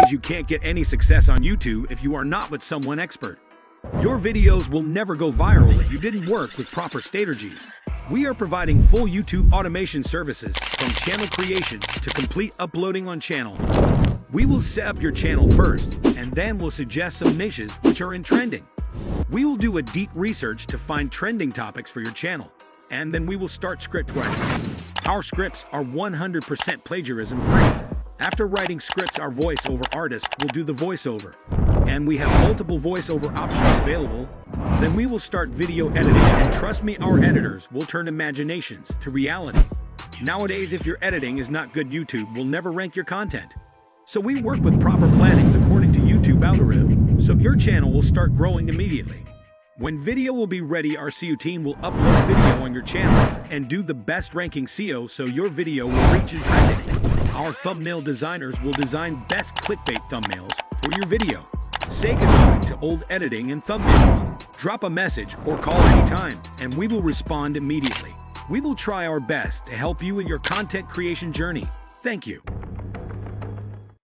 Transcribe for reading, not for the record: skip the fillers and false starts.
because you can't get any success on YouTube if you are not with someone expert. Your videos will never go viral if you didn't work with proper strategies. We are providing full YouTube automation services from channel creation to complete uploading on channel. We will set up your channel first, and then we'll suggest some niches which are in trending. We will do a deep research to find trending topics for your channel, and then we will start script writing. Our scripts are 100% plagiarism free. After writing scripts, our voiceover artist will do the voiceover, and we have multiple voiceover options available. Then we will start video editing, and trust me, our editors will turn imaginations to reality. Nowadays, if your editing is not good, YouTube will never rank your content. So we work with proper plannings according to YouTube algorithm, so your channel will start growing immediately. When video will be ready, our SEO team will upload video on your channel and do the best ranking SEO so your video will reach in trending. Our thumbnail designers will design best clickbait thumbnails for your video. Say goodbye to old editing and thumbnails. Drop a message or call anytime, and we will respond immediately. We will try our best to help you in your content creation journey. Thank you.